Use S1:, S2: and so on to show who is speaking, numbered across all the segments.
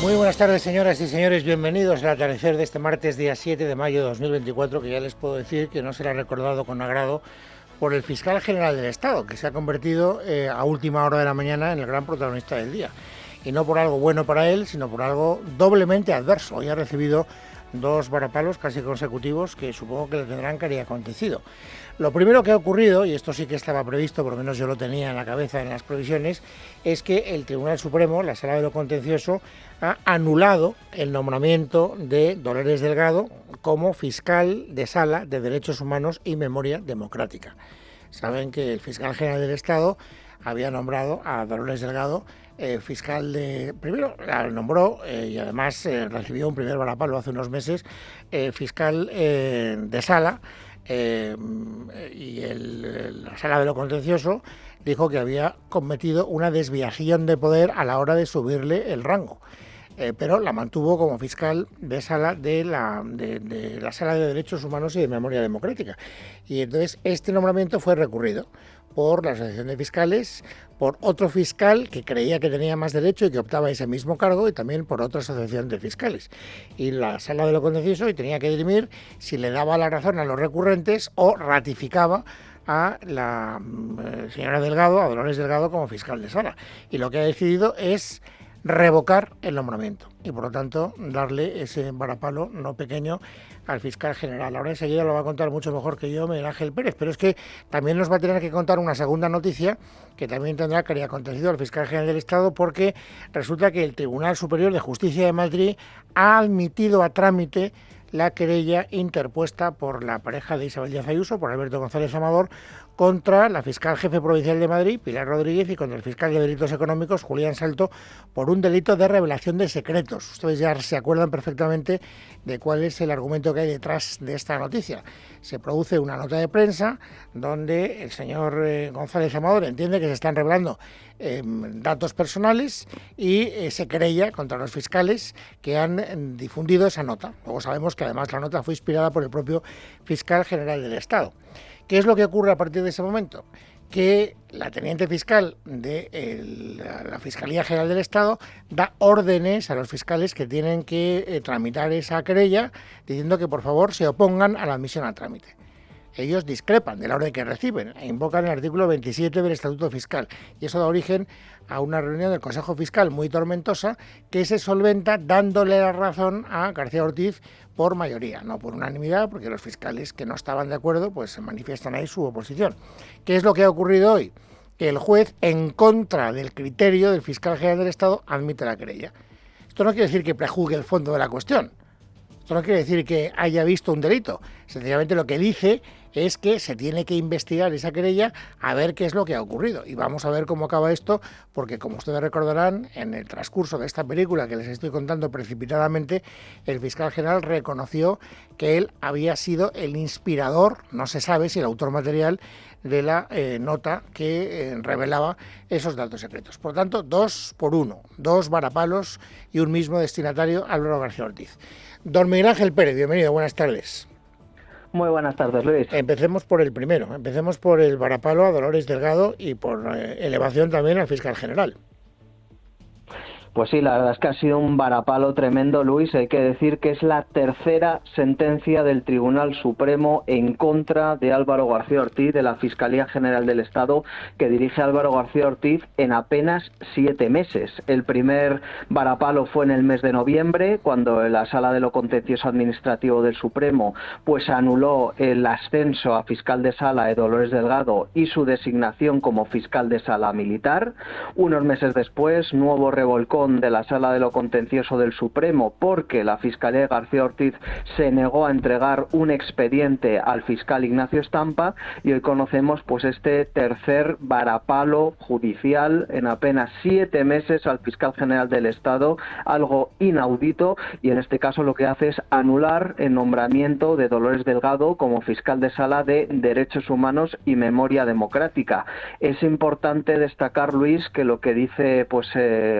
S1: Muy buenas tardes, señoras y señores, bienvenidos al atardecer de este martes, día 7 de mayo de 2024, que ya les puedo decir que no será recordado con agrado por el fiscal general del Estado, que se ha convertido a última hora de la mañana en el gran protagonista del día. Y no por algo bueno para él, sino por algo doblemente adverso. Hoy ha recibido dos varapalos casi consecutivos que supongo que le tendrán que haber acontecido. Lo primero que ha ocurrido, y esto sí que estaba previsto, por lo menos yo lo tenía en la cabeza en las previsiones, es que el Tribunal Supremo, la Sala de lo Contencioso, ha anulado el nombramiento de Dolores Delgado como fiscal de Sala de Derechos Humanos y Memoria Democrática. Saben que el fiscal general del Estado había nombrado a Dolores Delgado fiscal de... Primero la nombró y además recibió un primer varapalo hace unos meses, fiscal de Sala, y la Sala de lo Contencioso dijo que había cometido una desviación de poder a la hora de subirle el rango. Pero la mantuvo como fiscal de sala de la Sala de Derechos Humanos y de Memoria Democrática. Y entonces este nombramiento fue recurrido por la Asociación de Fiscales, por otro fiscal que creía que tenía más derecho y que optaba a ese mismo cargo, y también por otra asociación de fiscales. Y la Sala de lo Contencioso tenía que dirimir si le daba la razón a los recurrentes o ratificaba a la señora Delgado, a Dolores Delgado, como fiscal de sala. Y lo que ha decidido es revocar el nombramiento y por lo tanto darle ese varapalo no pequeño al fiscal general. Ahora enseguida lo va a contar mucho mejor que yo Miguel Ángel Pérez, pero es que también nos va a tener que contar una segunda noticia que también tendrá que haber acontecido al fiscal general del Estado, porque resulta que el Tribunal Superior de Justicia de Madrid ha admitido a trámite la querella interpuesta por la pareja de Isabel Díaz Ayuso, por Alberto González Amador, contra la fiscal jefe provincial de Madrid, Pilar Rodríguez, y contra el fiscal de delitos económicos, Julián Salto, por un delito de revelación de secretos. Ustedes ya se acuerdan perfectamente de cuál es el argumento que hay detrás de esta noticia. Se produce una nota de prensa donde el señor González Amador entiende que se están revelando datos personales y se querella contra los fiscales que han difundido esa nota. Luego sabemos que además la nota fue inspirada por el propio fiscal general del Estado. ¿Qué es lo que ocurre a partir de ese momento? Que la teniente fiscal de la Fiscalía General del Estado da órdenes a los fiscales que tienen que tramitar esa querella, diciendo que por favor se opongan a la admisión a trámite. Ellos discrepan de la orden que reciben e invocan el artículo 27 del Estatuto Fiscal, y eso da origen a una reunión del Consejo Fiscal muy tormentosa que se solventa dándole la razón a García Ortiz por mayoría, no por unanimidad, porque los fiscales que no estaban de acuerdo pues se manifiestan ahí su oposición. ¿Qué es lo que ha ocurrido hoy? Que el juez, en contra del criterio del fiscal general del Estado, admite la querella. Esto no quiere decir que prejuzgue el fondo de la cuestión. Esto no quiere decir que haya visto un delito. Sencillamente lo que dice es que se tiene que investigar esa querella a ver qué es lo que ha ocurrido. Y vamos a ver cómo acaba esto, porque como ustedes recordarán, en el transcurso de esta película que les estoy contando precipitadamente, el fiscal general reconoció que él había sido el inspirador, no se sabe si el autor material, de la nota que revelaba esos datos secretos. Por tanto, 2 por 1, 2 varapalos y un mismo destinatario, Álvaro García Ortiz. Don Miguel Ángel Pérez, bienvenido, buenas tardes.
S2: Muy buenas tardes, Luis.
S1: Empecemos por el primero, empecemos por el varapalo a Dolores Delgado y por elevación también al fiscal general.
S2: Pues sí, la verdad es que ha sido un varapalo tremendo, Luis. Hay que decir que es la tercera sentencia del Tribunal Supremo en contra de Álvaro García Ortiz, de la Fiscalía General del Estado, que dirige Álvaro García Ortiz en apenas 7 meses. El primer varapalo fue en el mes de noviembre, cuando la Sala de lo Contencioso Administrativo del Supremo pues anuló el ascenso a fiscal de sala de Dolores Delgado y su designación como fiscal de sala militar. Unos meses después, nuevo revolcón de la Sala de lo Contencioso del Supremo, porque la Fiscalía de García Ortiz se negó a entregar un expediente al fiscal Ignacio Estampa, y hoy conocemos pues este tercer varapalo judicial en apenas 7 meses al fiscal general del Estado, algo inaudito, y en este caso lo que hace es anular el nombramiento de Dolores Delgado como fiscal de sala de Derechos Humanos y Memoria Democrática. Es importante destacar, Luis, que lo que dice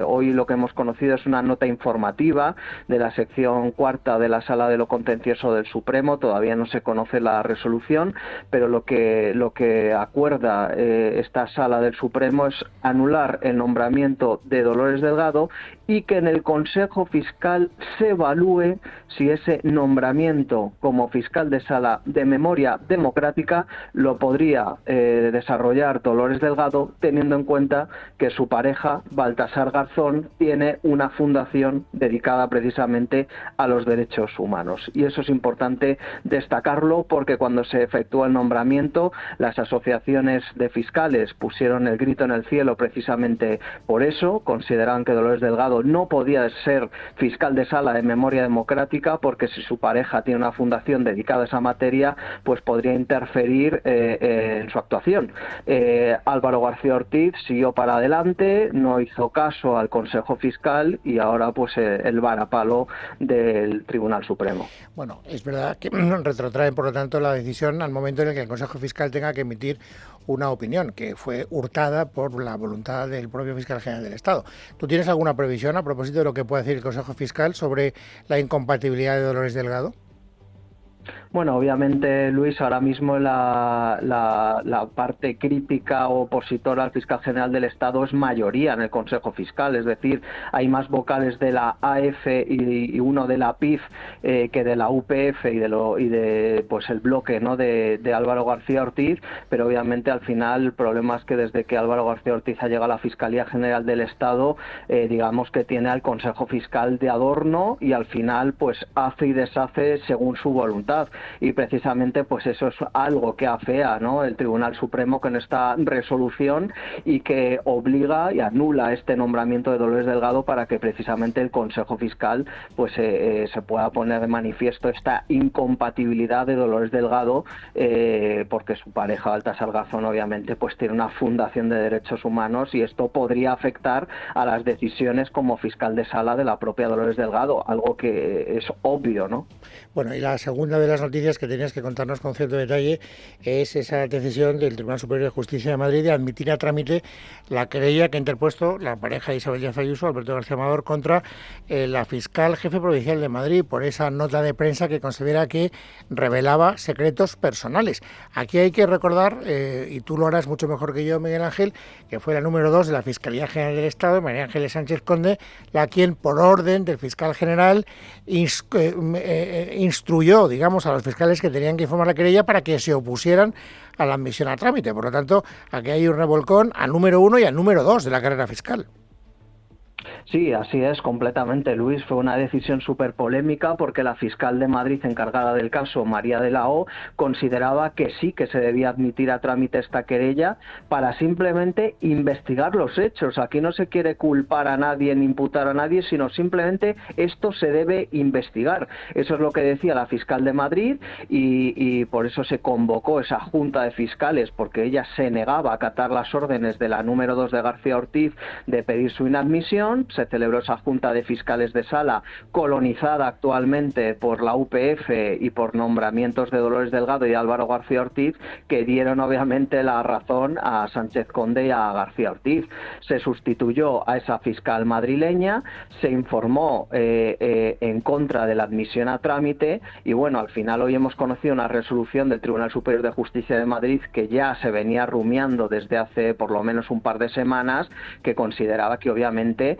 S2: hoy lo que hemos conocido es una nota informativa de la sección cuarta de la Sala de lo Contencioso del Supremo. Todavía no se conoce la resolución, pero lo que acuerda esta Sala del Supremo es anular el nombramiento de Dolores Delgado y que en el Consejo Fiscal se evalúe si ese nombramiento como fiscal de sala de memoria democrática lo podría desarrollar Dolores Delgado, teniendo en cuenta que su pareja, Baltasar Garzón, tiene una fundación dedicada precisamente a los derechos humanos. Y eso es importante destacarlo, porque cuando se efectuó el nombramiento, las asociaciones de fiscales pusieron el grito en el cielo precisamente por eso. Consideraban que Dolores Delgado no podía ser fiscal de sala de memoria democrática, porque si su pareja tiene una fundación dedicada a esa materia, pues podría interferir en su actuación. Álvaro García Ortiz siguió para adelante, no hizo caso al Consejo Fiscal y ahora pues el varapalo del Tribunal Supremo.
S1: Bueno, es verdad que retrotraen, por lo tanto, la decisión al momento en el que el Consejo Fiscal tenga que emitir una opinión que fue hurtada por la voluntad del propio Fiscal General del Estado. ¿Tú tienes alguna previsión a propósito de lo que puede decir el Consejo Fiscal sobre la incompatibilidad de Dolores Delgado?
S2: Bueno, obviamente, Luis, ahora mismo la parte crítica o opositora al fiscal general del Estado es mayoría en el Consejo Fiscal, es decir, hay más vocales de la AF y uno de la PIF que de la UPF y de pues el bloque, ¿no?, de Álvaro García Ortiz, pero obviamente al final el problema es que desde que Álvaro García Ortiz ha llegado a la Fiscalía General del Estado, digamos que tiene al Consejo Fiscal de adorno y al final pues hace y deshace según su voluntad. Y precisamente pues eso es algo que afea, ¿no?, el Tribunal Supremo con esta resolución y que obliga y anula este nombramiento de Dolores Delgado para que precisamente el Consejo Fiscal pues se pueda poner de manifiesto esta incompatibilidad de Dolores Delgado, porque su pareja Baltasar Garzón obviamente pues tiene una fundación de derechos humanos y esto podría afectar a las decisiones como fiscal de sala de la propia Dolores Delgado, algo que es obvio, ¿no?
S1: Bueno, y la segunda de las noticias que tenías que contarnos con cierto detalle es esa decisión del Tribunal Superior de Justicia de Madrid de admitir a trámite la querella que ha interpuesto la pareja de Isabel Díaz Ayuso, Alberto García Amador, contra la fiscal jefe provincial de Madrid por esa nota de prensa que considera que revelaba secretos personales. Aquí hay que recordar, y tú lo harás mucho mejor que yo, Miguel Ángel, que fue la número 2 de la Fiscalía General del Estado, María Ángeles Sánchez Conde, la quien, por orden del fiscal general, instruyó, digamos, a los fiscales que tenían que informar la querella para que se opusieran a la admisión a trámite. Por lo tanto, aquí hay un revolcón al número 1 y al número 2 de la carrera fiscal.
S2: Sí, así es, completamente, Luis. Fue una decisión súper polémica porque la fiscal de Madrid encargada del caso, María de la O, consideraba que sí que se debía admitir a trámite esta querella para simplemente investigar los hechos. Aquí no se quiere culpar a nadie ni imputar a nadie, sino simplemente esto se debe investigar. Eso es lo que decía la fiscal de Madrid y por eso se convocó esa junta de fiscales, porque ella se negaba a acatar las órdenes de la número 2 de García Ortiz de pedir su inadmisión. Se celebró esa junta de fiscales de sala, colonizada actualmente por la UPF y por nombramientos de Dolores Delgado y Álvaro García Ortiz, que dieron obviamente la razón a Sánchez Conde y a García Ortiz. Se sustituyó a esa fiscal madrileña, se informó en contra de la admisión a trámite y bueno, al final hoy hemos conocido una resolución del Tribunal Superior de Justicia de Madrid que ya se venía rumiando desde hace por lo menos un par de semanas, que consideraba que obviamente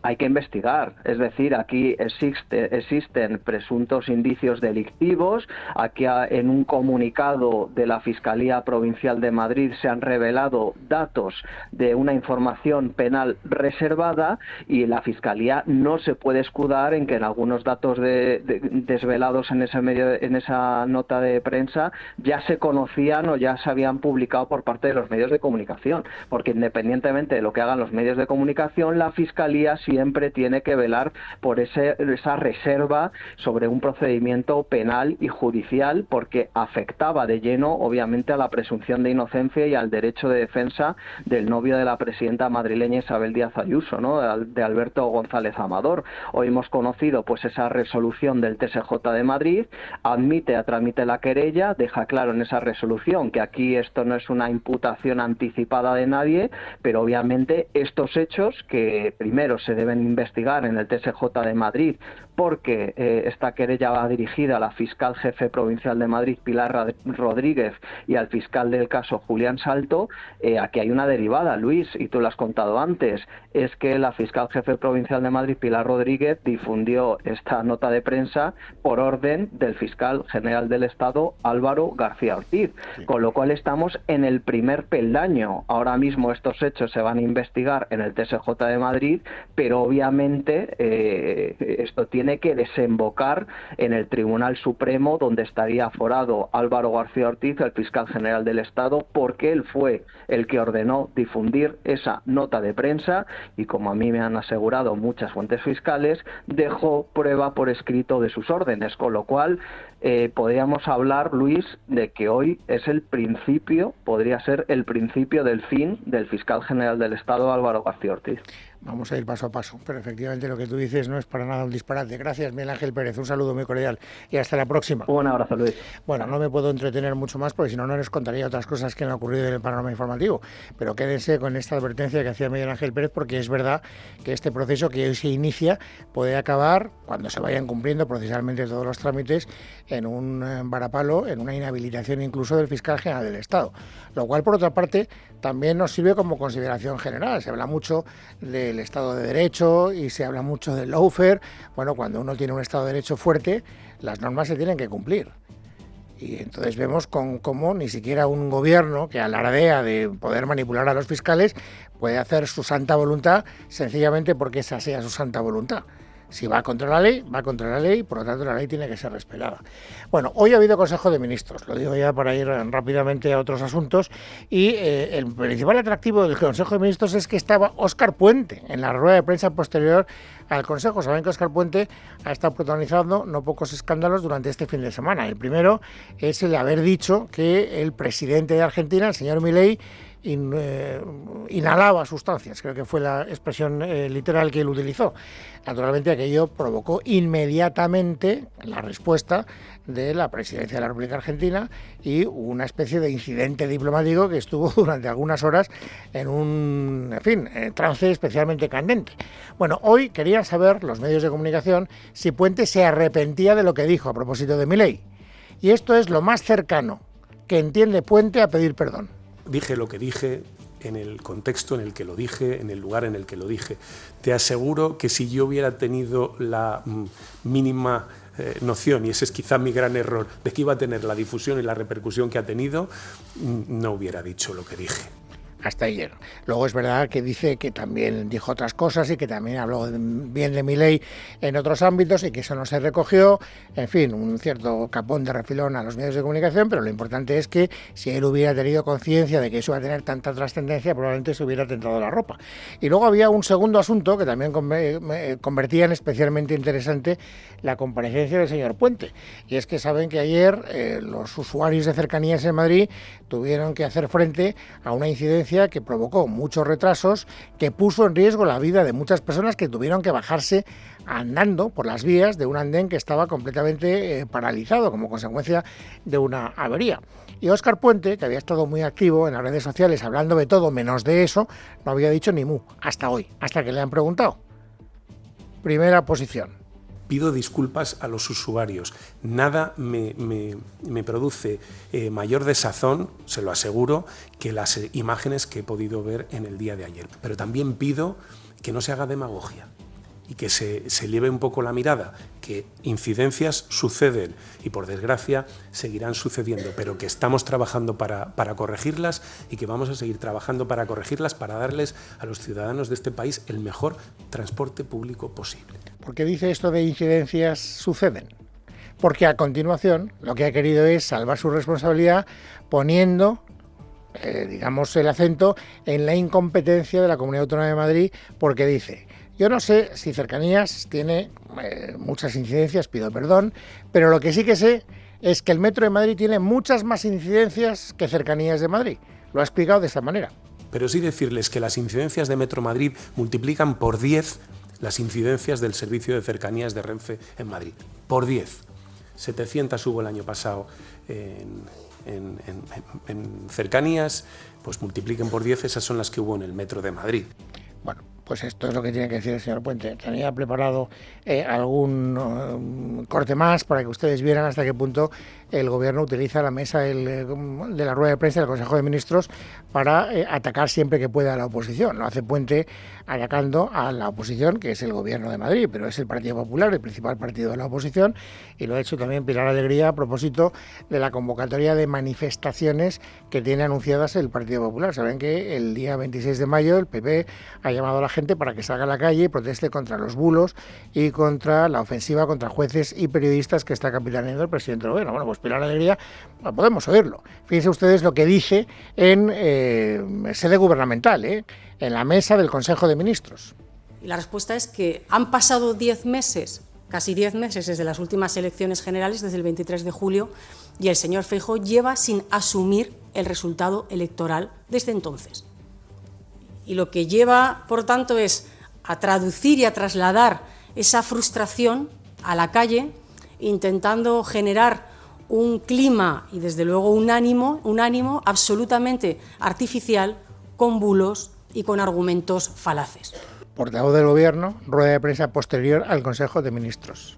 S2: hay que investigar, es decir, aquí existen presuntos indicios delictivos. Aquí en un comunicado de la Fiscalía Provincial de Madrid se han revelado datos de una información penal reservada y la Fiscalía no se puede escudar en que en algunos datos desvelados en esa nota de prensa ya se conocían o ya se habían publicado por parte de los medios de comunicación, porque independientemente de lo que hagan los medios de comunicación, la Fiscalía siempre tiene que velar por esa reserva sobre un procedimiento penal y judicial, porque afectaba de lleno obviamente a la presunción de inocencia y al derecho de defensa del novio de la presidenta madrileña Isabel Díaz Ayuso, ¿no?, de Alberto González Amador. Hoy hemos conocido pues esa resolución del TSJ de Madrid, admite a trámite la querella, deja claro en esa resolución que aquí esto no es una imputación anticipada de nadie, pero obviamente estos hechos que primero se deben investigar en el TSJ de Madrid, porque esta querella va dirigida a la fiscal jefe provincial de Madrid, Pilar Rodríguez, y al fiscal del caso, Julián Salto. Aquí hay una derivada, Luis, y tú lo has contado antes, es que la fiscal jefe provincial de Madrid, Pilar Rodríguez, difundió esta nota de prensa por orden del fiscal general del Estado, Álvaro García Ortiz, sí. Con lo cual estamos en el primer peldaño. Ahora mismo estos hechos se van a investigar en el TSJ de Madrid, pero obviamente esto tiene que desembocar en el Tribunal Supremo, donde estaría aforado Álvaro García Ortiz, el fiscal general del Estado, porque él fue el que ordenó difundir esa nota de prensa y, como a mí me han asegurado muchas fuentes fiscales, dejó prueba por escrito de sus órdenes, con lo cual podríamos hablar, Luis, de que hoy es el principio, podría ser el principio del fin del fiscal general del Estado, Álvaro García Ortiz.
S1: Vamos a ir paso a paso, pero efectivamente lo que tú dices no es para nada un disparate. Gracias, Miguel Ángel Pérez, un saludo muy cordial y hasta la próxima.
S2: Un abrazo, Luis.
S1: Bueno, no me puedo entretener mucho más porque si no, no les contaría otras cosas que han ocurrido en el panorama informativo, pero quédense con esta advertencia que hacía Miguel Ángel Pérez, porque es verdad que este proceso que hoy se inicia puede acabar, cuando se vayan cumpliendo procesalmente todos los trámites, en un varapalo, en una inhabilitación incluso del fiscal general del Estado, lo cual, por otra parte, también nos sirve como consideración general. Se habla mucho del Estado de Derecho y se habla mucho del lawfare. Bueno, cuando uno tiene un Estado de Derecho fuerte, las normas se tienen que cumplir. Y entonces vemos cómo ni siquiera un gobierno que alardea de poder manipular a los fiscales puede hacer su santa voluntad sencillamente porque esa sea su santa voluntad. Si va contra la ley, va contra la ley, por lo tanto la ley tiene que ser respetada. Bueno, hoy ha habido Consejo de Ministros, lo digo ya para ir rápidamente a otros asuntos, y el principal atractivo del Consejo de Ministros es que estaba Óscar Puente en la rueda de prensa posterior al Consejo. Saben que Óscar Puente ha estado protagonizando no pocos escándalos durante este fin de semana. El primero es el haber dicho que el presidente de Argentina, el señor Milei, inhalaba sustancias, creo que fue la expresión literal que él utilizó. Naturalmente aquello provocó inmediatamente la respuesta de la presidencia de la República Argentina y una especie de incidente diplomático que estuvo durante algunas horas en un, trance especialmente candente. Bueno, hoy querían saber los medios de comunicación si Puente se arrepentía de lo que dijo a propósito de Milei. Y esto es lo más cercano que entiende Puente a pedir perdón.
S3: Dije lo que dije, en el contexto en el que lo dije, en el lugar en el que lo dije. Te aseguro que si yo hubiera tenido la mínima noción, y ese es quizá mi gran error, de que iba a tener la difusión y la repercusión que ha tenido, no hubiera dicho lo que dije.
S1: Hasta ayer. Luego es verdad que dice que también dijo otras cosas y que también habló bien de Milei en otros ámbitos y que eso no se recogió. En fin, un cierto capón de refilón a los medios de comunicación, pero lo importante es que si él hubiera tenido conciencia de que eso iba a tener tanta trascendencia, probablemente se hubiera tentado la ropa. Y luego había un segundo asunto que también convertía en especialmente interesante la comparecencia del señor Puente. Y es que saben que ayer los usuarios de cercanías en Madrid tuvieron que hacer frente a una incidencia que provocó muchos retrasos, que puso en riesgo la vida de muchas personas que tuvieron que bajarse andando por las vías de un andén que estaba completamente paralizado como consecuencia de una avería. Y Óscar Puente, que había estado muy activo en las redes sociales hablando de todo menos de eso, no había dicho ni mu hasta hoy, hasta que le han preguntado. Primera posición.
S3: Pido disculpas a los usuarios. Nada me produce mayor desazón, se lo aseguro, que las imágenes que he podido ver en el día de ayer. Pero también pido que no se haga demagogia y que se lleve un poco la mirada, que incidencias suceden y por desgracia seguirán sucediendo, pero que estamos trabajando para corregirlas y que vamos a seguir trabajando para corregirlas, para darles a los ciudadanos de este país el mejor transporte público posible.
S1: ¿Por qué dice esto de incidencias suceden? Porque a continuación lo que ha querido es salvar su responsabilidad poniendo el acento en la incompetencia de la Comunidad Autónoma de Madrid, porque dice: yo no sé si Cercanías tiene muchas incidencias, pido perdón, pero lo que sí que sé es que el Metro de Madrid tiene muchas más incidencias que Cercanías de Madrid. Lo ha explicado de esta manera.
S3: Pero sí decirles que las incidencias de Metro Madrid multiplican por 10 las incidencias del servicio de cercanías de Renfe en Madrid. Por 10. 700 hubo el año pasado en cercanías, pues multipliquen por 10, esas son las que hubo en el Metro de Madrid.
S1: Bueno, Pues esto es lo que tiene que decir el señor Puente. Tenía preparado algún corte más para que ustedes vieran hasta qué punto el Gobierno utiliza la mesa de la rueda de prensa del Consejo de Ministros para atacar siempre que pueda a la oposición. Lo hace Puente atacando a la oposición, que es el Gobierno de Madrid, pero es el Partido Popular, el principal partido de la oposición, y lo ha hecho también Pilar Alegría a propósito de la convocatoria de manifestaciones que tiene anunciadas el Partido Popular. Saben que el día 26 de mayo el PP ha llamado a la gente para que salga a la calle y proteste contra los bulos y contra la ofensiva contra jueces y periodistas que está capitaneando el presidente del Gobierno. Bueno, pues Pilar Alegría, podemos oírlo. Fíjense ustedes lo que dice en sede gubernamental, en la mesa del Consejo de Ministros.
S4: Y la respuesta es que han pasado 10 meses, casi 10 meses desde las últimas elecciones generales, desde el 23 de julio, y el señor Feijóo lleva sin asumir el resultado electoral desde entonces. Y lo que lleva, por tanto, es a traducir y a trasladar esa frustración a la calle, intentando generar un clima y, desde luego, un ánimo absolutamente artificial, con bulos y con argumentos falaces.
S1: Portavoz del Gobierno, rueda de prensa posterior al Consejo de Ministros.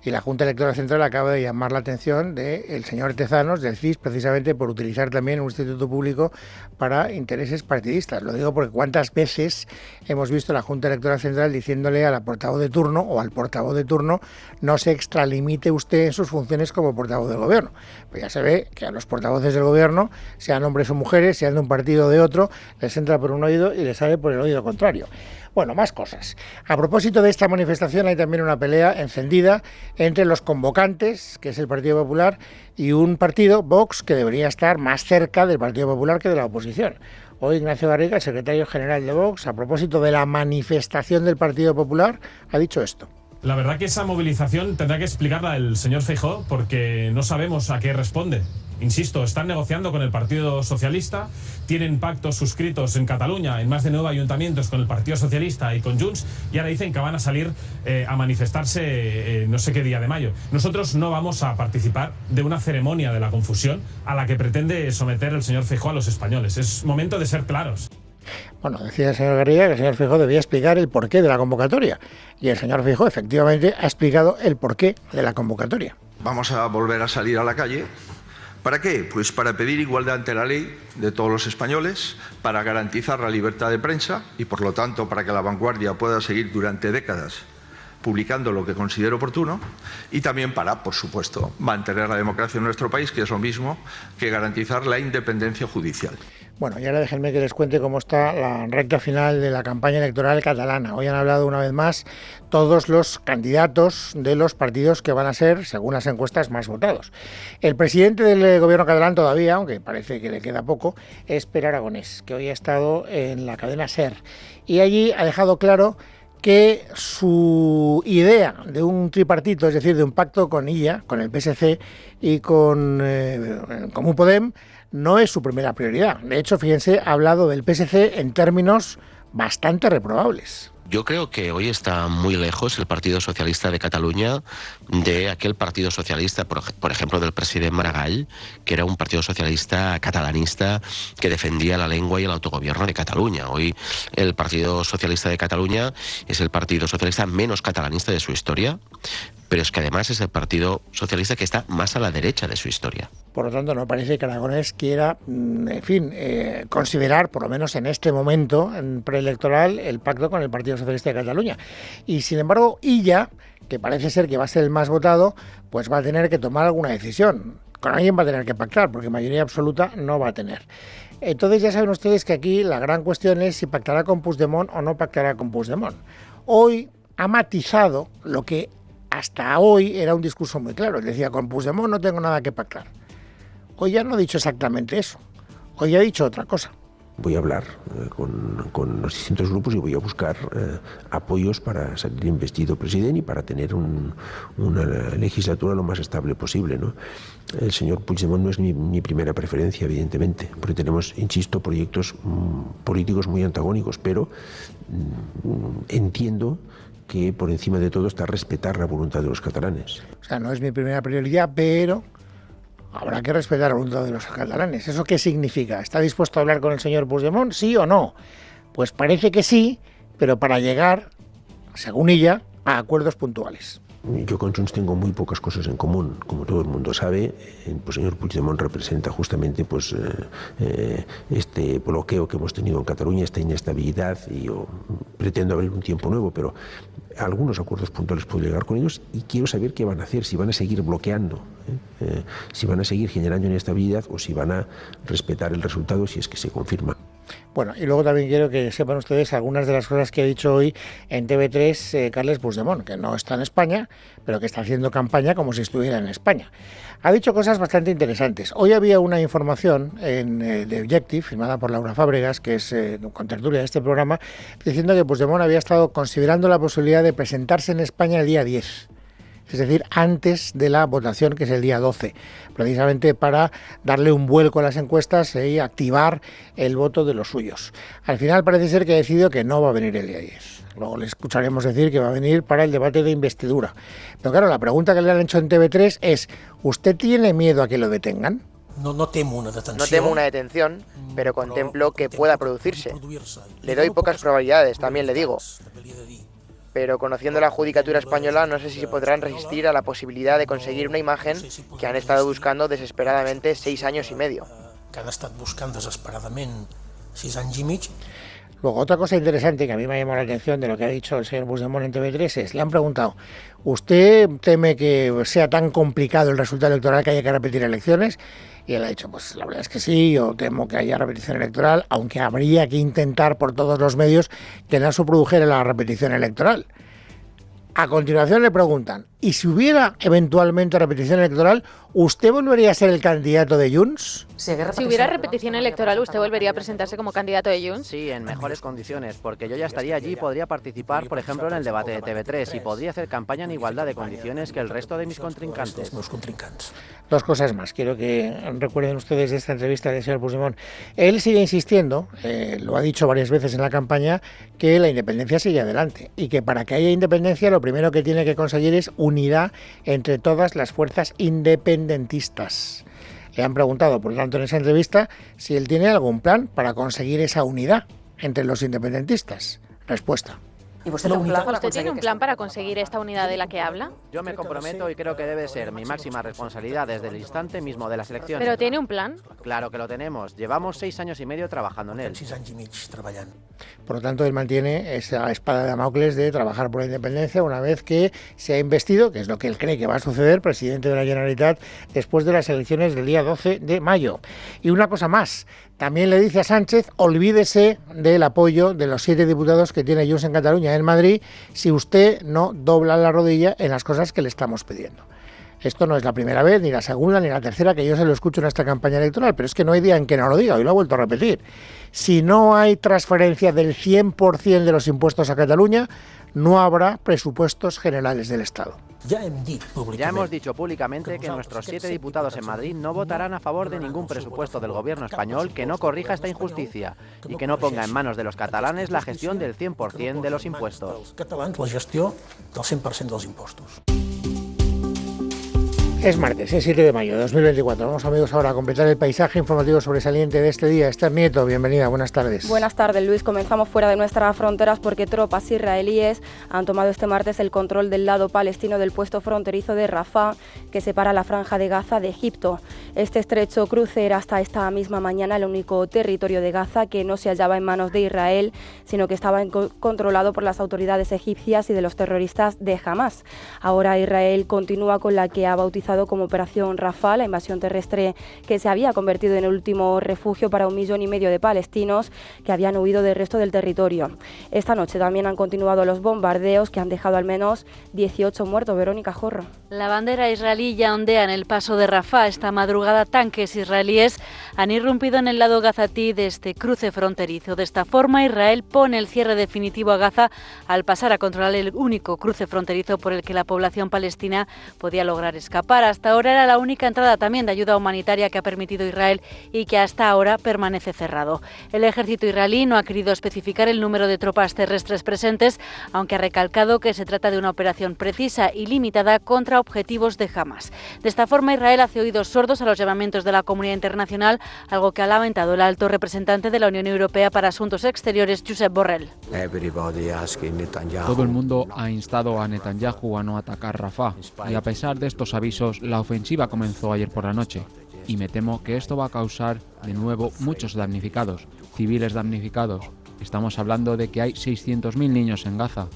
S1: Y la Junta Electoral Central acaba de llamar la atención del señor Tezanos, del CIS, precisamente por utilizar también un instituto público para intereses partidistas. Lo digo porque cuántas veces hemos visto a la Junta Electoral Central diciéndole a la portavoz de turno o al portavoz de turno: no se extralimite usted en sus funciones como portavoz del Gobierno. Pues ya se ve que a los portavoces del Gobierno, sean hombres o mujeres, sean de un partido o de otro, les entra por un oído y les sale por el oído contrario. Bueno, más cosas. A propósito de esta manifestación, hay también una pelea encendida entre los convocantes, que es el Partido Popular, y un partido, Vox, que debería estar más cerca del Partido Popular que de la oposición. Hoy Ignacio Garriga, el secretario general de Vox, a propósito de la manifestación del Partido Popular, ha dicho esto.
S5: La verdad que esa movilización tendrá que explicarla el señor Feijóo, porque no sabemos a qué responde. Insisto, están negociando con el Partido Socialista, tienen pactos suscritos en Cataluña, en más de 9 ayuntamientos con el Partido Socialista y con Junts, y ahora dicen que van a salir a manifestarse no sé qué día de mayo. Nosotros no vamos a participar de una ceremonia de la confusión a la que pretende someter el señor Feijóo a los españoles. Es momento de ser claros.
S1: Bueno, decía el señor Garriga que el señor Feijóo debía explicar el porqué de la convocatoria. Y el señor Feijóo efectivamente ha explicado el porqué de la convocatoria.
S6: Vamos a volver a salir a la calle. ¿Para qué? Pues para pedir igualdad ante la ley de todos los españoles, para garantizar la libertad de prensa y, por lo tanto, para que La Vanguardia pueda seguir durante décadas publicando lo que considero oportuno, y también para, por supuesto, mantener la democracia en nuestro país, que es lo mismo que garantizar la independencia judicial.
S1: Bueno, y ahora déjenme que les cuente cómo está la recta final de la campaña electoral catalana. Hoy han hablado una vez más todos los candidatos de los partidos que van a ser, según las encuestas, más votados. El presidente del gobierno catalán todavía, aunque parece que le queda poco, es Pere Aragonès, que hoy ha estado en la cadena SER. Y allí ha dejado claro que su idea de un tripartito, es decir, de un pacto con Illa, con el PSC y con Comú Podem, no es su primera prioridad. De hecho, fíjense, ha hablado del PSC en términos bastante reprobables.
S7: Yo creo que hoy está muy lejos el Partido Socialista de Cataluña de aquel Partido Socialista, por ejemplo, del presidente Maragall, que era un Partido Socialista catalanista que defendía la lengua y el autogobierno de Cataluña. Hoy el Partido Socialista de Cataluña es el Partido Socialista menos catalanista de su historia, pero es que además es el Partido Socialista que está más a la derecha de su historia.
S1: Por lo tanto, no parece que Aragonès quiera, considerar, por lo menos en este momento preelectoral, el pacto con el Partido Socialista de Cataluña. Y sin embargo, Illa, que parece ser que va a ser el más votado, pues va a tener que tomar alguna decisión. Con alguien va a tener que pactar, porque mayoría absoluta no va a tener. Entonces ya saben ustedes que aquí la gran cuestión es si pactará con Puigdemont o no pactará con Puigdemont. Hoy ha matizado lo que hasta hoy era un discurso muy claro. Él decía, con Puigdemont no tengo nada que pactar. Hoy ya no ha dicho exactamente eso. Hoy ha dicho otra cosa.
S8: Voy a hablar con los distintos grupos y voy a buscar apoyos para salir investido presidente y para tener una legislatura lo más estable posible, ¿no? El señor Puigdemont no es mi primera preferencia, evidentemente, porque tenemos, insisto, proyectos políticos muy antagónicos, pero entiendo que por encima de todo está respetar la voluntad de los catalanes.
S1: O sea, no es mi primera prioridad, pero habrá que respetar la voluntad de los catalanes. ¿Eso qué significa? ¿Está dispuesto a hablar con el señor Puigdemont, sí o no? Pues parece que sí, pero para llegar, según ella, a acuerdos puntuales.
S8: Yo con Junts tengo muy pocas cosas en común, como todo el mundo sabe. El señor Puigdemont representa justamente pues este bloqueo que hemos tenido en Cataluña, esta inestabilidad, y yo pretendo abrir un tiempo nuevo, pero a algunos acuerdos puntuales puedo llegar con ellos y quiero saber qué van a hacer, si van a seguir bloqueando, si van a seguir generando inestabilidad o si van a respetar el resultado si es que se confirma.
S1: Bueno, y luego también quiero que sepan ustedes algunas de las cosas que ha dicho hoy en TV3 Carles Puigdemont, que no está en España, pero que está haciendo campaña como si estuviera en España. Ha dicho cosas bastante interesantes. Hoy había una información de Objective, firmada por Laura Fábregas, que es contertulia de este programa, diciendo que Puigdemont había estado considerando la posibilidad de presentarse en España el día 10. Es decir, antes de la votación, que es el día 12, precisamente para darle un vuelco a las encuestas y activar el voto de los suyos. Al final parece ser que ha decidido que no va a venir el día 10. Luego le escucharemos decir que va a venir para el debate de investidura. Pero claro, la pregunta que le han hecho en TV3 es, ¿usted tiene miedo a que lo detengan?
S9: No temo una detención, pero contemplo que pueda producirse. Le doy pocas probabilidades, también le digo. Pero conociendo la judicatura española no sé si se podrán resistir a la posibilidad de conseguir una imagen que han estado buscando desesperadamente 6 años y medio.
S1: Luego, otra cosa interesante que a mí me ha llamado la atención de lo que ha dicho el señor Puigdemont en TV3 es, le han preguntado, ¿usted teme que sea tan complicado el resultado electoral que haya que repetir elecciones? Y él ha dicho, pues la verdad es que sí, yo temo que haya repetición electoral, aunque habría que intentar por todos los medios que no se produjera la repetición electoral. A continuación le preguntan, ¿y si hubiera eventualmente repetición electoral, usted volvería a ser el candidato de Junts?
S10: Si hubiera repetición electoral, ¿usted volvería a presentarse como candidato de Junts?
S11: Sí, en mejores condiciones, porque yo ya estaría allí y podría participar, por ejemplo, en el debate de TV3 y podría hacer campaña en igualdad de condiciones que el resto de mis contrincantes.
S1: Dos cosas más, quiero que recuerden ustedes de esta entrevista del señor Puigdemont. Él sigue insistiendo, lo ha dicho varias veces en la campaña, que la independencia sigue adelante y que para que haya independencia lo primero que tiene que conseguir es unidad entre todas las fuerzas independentistas. Le han preguntado, por lo tanto, en esa entrevista, si él tiene algún plan para conseguir esa unidad entre los independentistas. Respuesta.
S10: ¿Y usted tiene un plan para conseguir esta unidad de la que habla?
S11: Yo me comprometo y creo que debe ser mi máxima responsabilidad desde el instante mismo de las elecciones.
S10: ¿Pero tiene un plan?
S11: Claro que lo tenemos. Llevamos 6 años y medio trabajando en él.
S1: Por lo tanto, él mantiene esa espada de Damocles de trabajar por la independencia una vez que se ha investido, que es lo que él cree que va a suceder, presidente de la Generalitat, después de las elecciones del día 12 de mayo. Y una cosa más, también le dice a Sánchez, olvídese del apoyo de los 7 diputados que tiene Junts en Cataluña, en Madrid, si usted no dobla la rodilla en las cosas que le estamos pidiendo. Esto no es la primera vez, ni la segunda, ni la tercera que yo se lo escucho en esta campaña electoral, pero es que no hay día en que no lo diga, hoy lo ha vuelto a repetir. Si no hay transferencia del 100% de los impuestos a Cataluña, no habrá presupuestos generales del Estado.
S11: Ya hemos dicho públicamente que nuestros 7 diputados en Madrid no votarán a favor de ningún presupuesto del gobierno español que no corrija esta injusticia y que no ponga en manos de los catalanes la gestión del 100% de los impuestos.
S1: Es martes, es 7 de mayo de 2024. Vamos, amigos, ahora a completar el paisaje informativo sobresaliente de este día. Esther Nieto, bienvenida, buenas tardes.
S12: Buenas tardes, Luis. Comenzamos fuera de nuestras fronteras porque tropas israelíes han tomado este martes el control del lado palestino del puesto fronterizo de Rafah, que separa la franja de Gaza de Egipto. Este estrecho cruce era hasta esta misma mañana el único territorio de Gaza que no se hallaba en manos de Israel, sino que estaba controlado por las autoridades egipcias y de los terroristas de Hamas. Ahora Israel continúa con la que ha bautizado como Operación Rafah, la invasión terrestre que se había convertido en el último refugio para 1,5 millones de palestinos que habían huido del resto del territorio. Esta noche también han continuado los bombardeos que han dejado al menos 18 muertos. Verónica Jorro.
S13: La bandera israelí ya ondea en el paso de Rafah. Esta madrugada tanques israelíes han irrumpido en el lado gazatí de este cruce fronterizo. De esta forma, Israel pone el cierre definitivo a Gaza al pasar a controlar el único cruce fronterizo por el que la población palestina podía lograr escapar. Rafah hasta ahora era la única entrada también de ayuda humanitaria que ha permitido Israel y que hasta ahora permanece cerrado. El ejército israelí no ha querido especificar el número de tropas terrestres presentes, aunque ha recalcado que se trata de una operación precisa y limitada contra objetivos de Hamas. De esta forma, Israel hace oídos sordos a los llamamientos de la comunidad internacional, algo que ha lamentado el alto representante de la Unión Europea para Asuntos Exteriores, Josep Borrell.
S14: Todo el mundo ha instado a Netanyahu a no atacar Rafah, y a pesar de estos avisos, la ofensiva comenzó ayer por la noche. Y me temo que esto va a causar de nuevo muchos damnificados, civiles damnificados. Estamos hablando de que hay 600.000 niños en Gaza.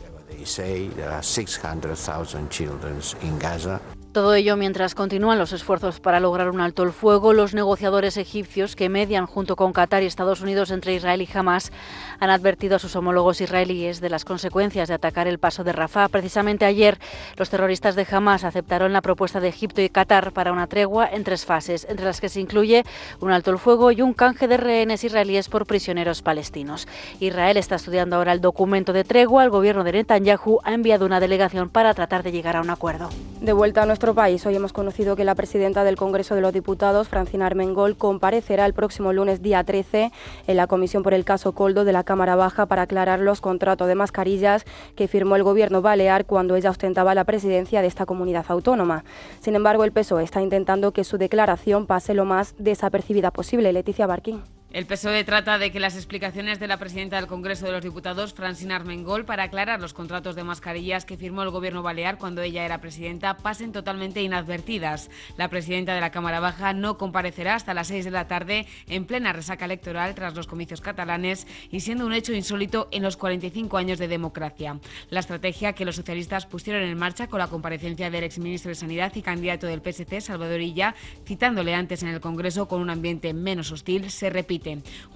S13: Todo ello mientras continúan los esfuerzos para lograr un alto el fuego. Los negociadores egipcios que median junto con Qatar y Estados Unidos entre Israel y Hamas han advertido a sus homólogos israelíes de las consecuencias de atacar el paso de Rafah. Precisamente ayer, los terroristas de Hamas aceptaron la propuesta de Egipto y Qatar para una tregua en 3 fases, entre las que se incluye un alto el fuego y un canje de rehenes israelíes por prisioneros palestinos. Israel está estudiando ahora el documento de tregua. El gobierno de Netanyahu ha enviado una delegación para tratar de llegar a un acuerdo.
S12: De vuelta a nuestro país, hoy hemos conocido que la presidenta del Congreso de los Diputados, Francina Armengol, comparecerá el próximo lunes día 13 en la comisión por el caso Koldo de la Cámara Baja para aclarar los contratos de mascarillas que firmó el gobierno balear cuando ella ostentaba la presidencia de esta comunidad autónoma. Sin embargo, el PSOE está intentando que su declaración pase lo más desapercibida posible. Leticia Barquín.
S15: El PSOE trata de que las explicaciones de la presidenta del Congreso de los Diputados, Francina Armengol, para aclarar los contratos de mascarillas que firmó el gobierno balear cuando ella era presidenta, pasen totalmente inadvertidas. La presidenta de la Cámara Baja no comparecerá hasta las 6 de la tarde en plena resaca electoral tras los comicios catalanes y siendo un hecho insólito en los 45 años de democracia. La estrategia que los socialistas pusieron en marcha con la comparecencia del exministro de Sanidad y candidato del PSC, Salvador Illa, citándole antes en el Congreso con un ambiente menos hostil, se repite.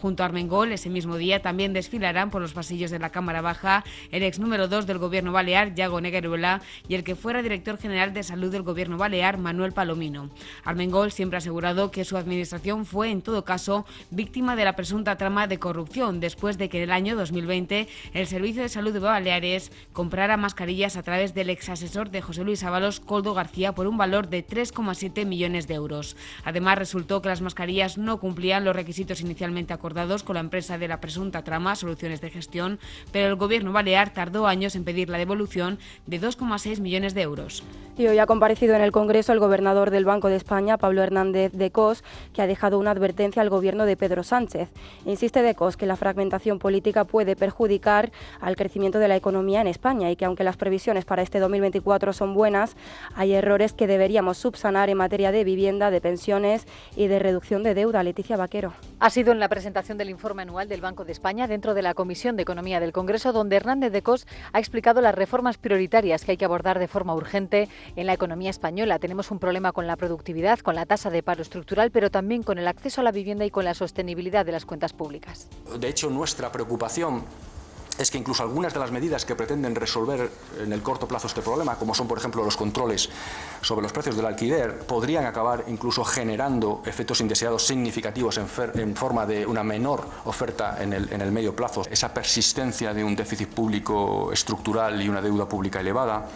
S15: Junto a Armengol, ese mismo día también desfilarán por los pasillos de la Cámara Baja el ex número 2 del gobierno balear, Yago Negueruela, y el que fuera director general de salud del gobierno balear, Manuel Palomino. Armengol siempre ha asegurado que su administración fue, en todo caso, víctima de la presunta trama de corrupción, después de que en el año 2020 el Servicio de Salud de Baleares comprara mascarillas a través del ex asesor de José Luis Ábalos, Koldo García, por un valor de 3,7 millones de euros. Además, resultó que las mascarillas no cumplían los requisitos inicialmente acordados con la empresa de la presunta trama, Soluciones de Gestión, pero el gobierno balear tardó años en pedir la devolución de 2,6 millones de euros.
S12: Y hoy ha comparecido en el Congreso el gobernador del Banco de España, Pablo Hernández de Cos, que ha dejado una advertencia al gobierno de Pedro Sánchez. Insiste de Cos que la fragmentación política puede perjudicar al crecimiento de la economía en España y que aunque las previsiones para este 2024 son buenas, hay errores que deberíamos subsanar en materia de vivienda, de pensiones y de reducción de deuda. Leticia Vaquero.
S16: Ha sido en la presentación del informe anual del Banco de España dentro de la Comisión de Economía del Congreso, donde Hernández de Cos ha explicado las reformas prioritarias que hay que abordar de forma urgente en la economía española. Tenemos un problema con la productividad, con la tasa de paro estructural, pero también con el acceso a la vivienda y con la sostenibilidad de las cuentas públicas.
S17: De hecho, nuestra preocupación es que incluso algunas de las medidas que pretenden resolver en el corto plazo este problema, como son por ejemplo los controles sobre los precios del alquiler, podrían acabar incluso generando efectos indeseados significativos en forma de una menor oferta en el medio plazo. Esa persistencia de un déficit público estructural y una deuda pública elevada.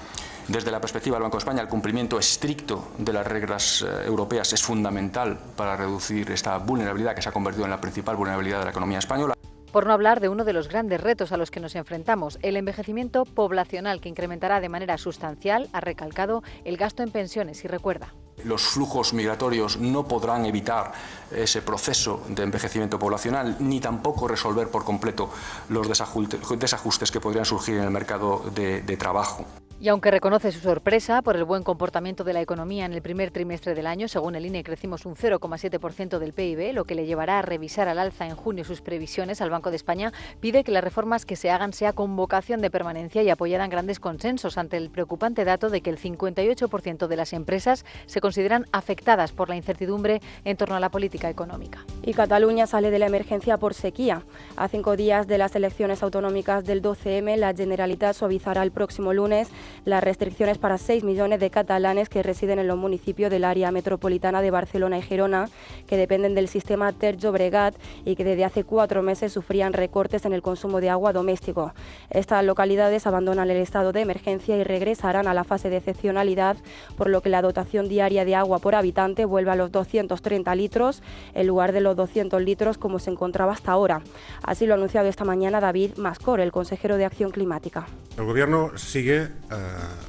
S17: Desde la perspectiva del Banco de España, el cumplimiento estricto de las reglas europeas es fundamental para reducir esta vulnerabilidad que se ha convertido en la principal vulnerabilidad de la economía española.
S16: Por no hablar de uno de los grandes retos a los que nos enfrentamos, el envejecimiento poblacional, que incrementará de manera sustancial, ha recalcado, el gasto en pensiones y recuerda.
S17: Los flujos migratorios no podrán evitar ese proceso de envejecimiento poblacional, ni tampoco resolver por completo los desajustes que podrían surgir en el mercado de trabajo.
S16: Y aunque reconoce su sorpresa por el buen comportamiento de la economía en el primer trimestre del año, según el INE crecimos un 0,7% del PIB, lo que le llevará a revisar al alza en junio sus previsiones, al Banco de España pide que las reformas que se hagan sea con vocación de permanencia y apoyarán grandes consensos ante el preocupante dato de que el 58% de las empresas se consideran afectadas por la incertidumbre en torno a la política económica.
S12: Y Cataluña sale de la emergencia por sequía. A 5 días de las elecciones autonómicas del 12M, la Generalitat suavizará el próximo lunes las restricciones para 6 millones de catalanes que residen en los municipios del área metropolitana de Barcelona y Gerona, que dependen del sistema Ter Llobregat y que desde hace 4 meses sufrían recortes en el consumo de agua doméstico. Estas localidades abandonan el estado de emergencia y regresarán a la fase de excepcionalidad, por lo que la dotación diaria de agua por habitante vuelve a los 230 litros en lugar de los 200 litros como se encontraba hasta ahora. Así lo ha anunciado esta mañana David Mascor, el consejero de Acción Climática.
S18: El Gobierno sigue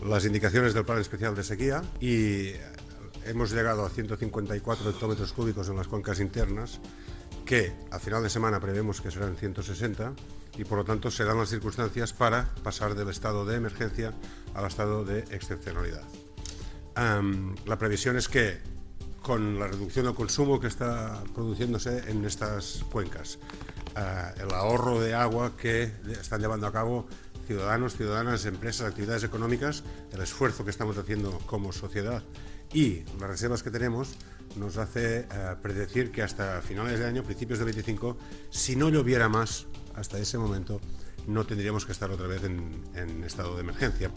S18: las indicaciones del Plan Especial de Sequía y hemos llegado a 154 hectómetros cúbicos en las cuencas internas, que a final de semana prevemos que serán 160 y por lo tanto se dan las circunstancias para pasar del estado de emergencia al estado de excepcionalidad. La previsión es que con la reducción del consumo que está produciéndose en estas cuencas, el ahorro de agua que están llevando a cabo ciudadanos, ciudadanas, empresas, actividades económicas, el esfuerzo que estamos haciendo como sociedad y las reservas que tenemos, nos hace predecir que hasta finales de año, principios de 25, si no lloviera más hasta ese momento, no tendríamos que estar otra vez en estado de emergencia.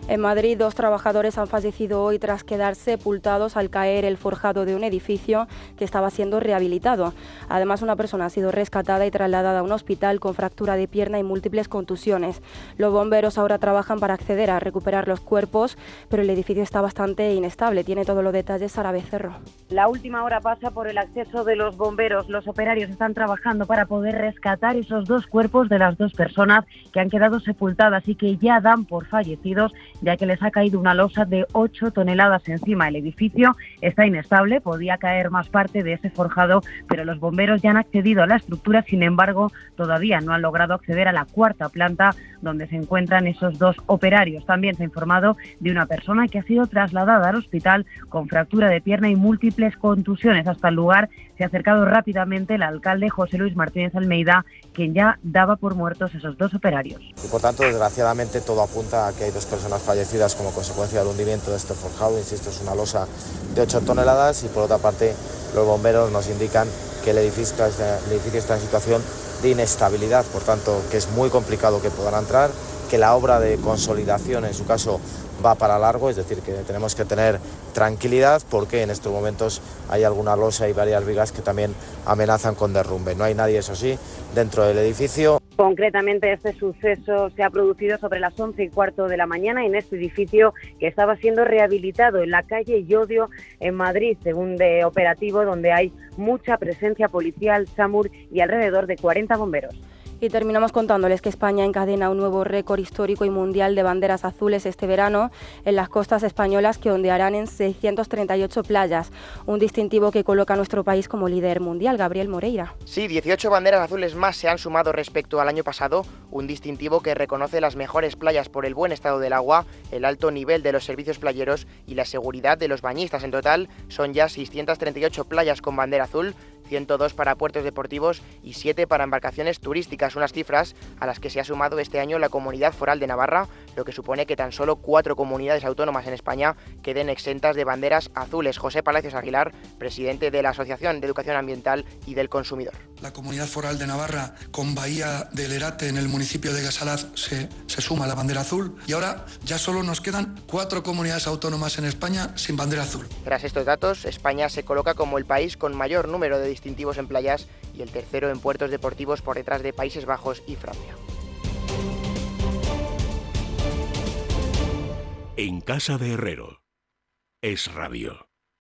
S12: En Madrid, 2 trabajadores han fallecido hoy tras quedar sepultados al caer el forjado de un edificio que estaba siendo rehabilitado. Además, una persona ha sido rescatada y trasladada a un hospital con fractura de pierna y múltiples contusiones. Los bomberos ahora trabajan para acceder a recuperar los cuerpos, pero el edificio está bastante inestable. Tiene todos los detalles Sara Becerro.
S19: La última hora pasa por el acceso de los bomberos. Los operarios están trabajando para poder rescatar esos 2 cuerpos de las 2 personas que han quedado sepultadas y que ya dan por fallecidos, ya que les ha caído una losa de 8 toneladas encima. El edificio está inestable, podía caer más parte de ese forjado, pero los bomberos ya han accedido a la estructura, sin embargo, todavía no han logrado acceder a la 4ª planta donde se encuentran esos 2 operarios. También se ha informado de una persona que ha sido trasladada al hospital con fractura de pierna y múltiples contusiones. Hasta el lugar se ha acercado rápidamente el alcalde José Luis Martínez Almeida, quien ya daba por muertos esos 2 operarios.
S20: Y por tanto, desgraciadamente, todo apunta a que hay 2 personas fallecidas como consecuencia del hundimiento de este forjado. Insisto, es una losa de 8 toneladas y por otra parte los bomberos nos indican que el edificio está en situación de inestabilidad, por tanto que es muy complicado que puedan entrar, que la obra de consolidación en su caso va para largo, es decir, que tenemos que tener tranquilidad porque en estos momentos hay alguna losa y varias vigas que también amenazan con derrumbe. No hay nadie, eso sí, dentro del edificio.
S19: Concretamente, este suceso se ha producido sobre las 11:15 de la mañana en este edificio que estaba siendo rehabilitado en la calle Llodio en Madrid, según de operativo, donde hay mucha presencia policial, SAMUR y alrededor de 40 bomberos.
S12: Y terminamos contándoles que España encadena un nuevo récord histórico y mundial de banderas azules este verano en las costas españolas, que ondearán en 638 playas, un distintivo que coloca a nuestro país como líder mundial. Gabriel Moreira.
S9: Sí, 18 banderas azules más se han sumado respecto al año pasado, un distintivo que reconoce las mejores playas por el buen estado del agua, el alto nivel de los servicios playeros y la seguridad de los bañistas. En total son ya 638 playas con bandera azul, 102 para puertos deportivos y 7 para embarcaciones turísticas, unas cifras a las que se ha sumado este año la Comunidad Foral de Navarra, lo que supone que tan solo 4 comunidades autónomas en España queden exentas de banderas azules. José Palacios Aguilar, presidente de la Asociación de Educación Ambiental y del Consumidor.
S21: La Comunidad Foral de Navarra, con Bahía del Erate en el municipio de Gasalaz, se suma a la bandera azul y ahora ya solo nos quedan 4 comunidades autónomas en España sin bandera azul.
S9: Tras estos datos, España se coloca como el país con mayor número de distintivos en playas y el tercero en puertos deportivos, por detrás de Países Bajos y Francia.
S22: En casa de Herrero, Es Radio.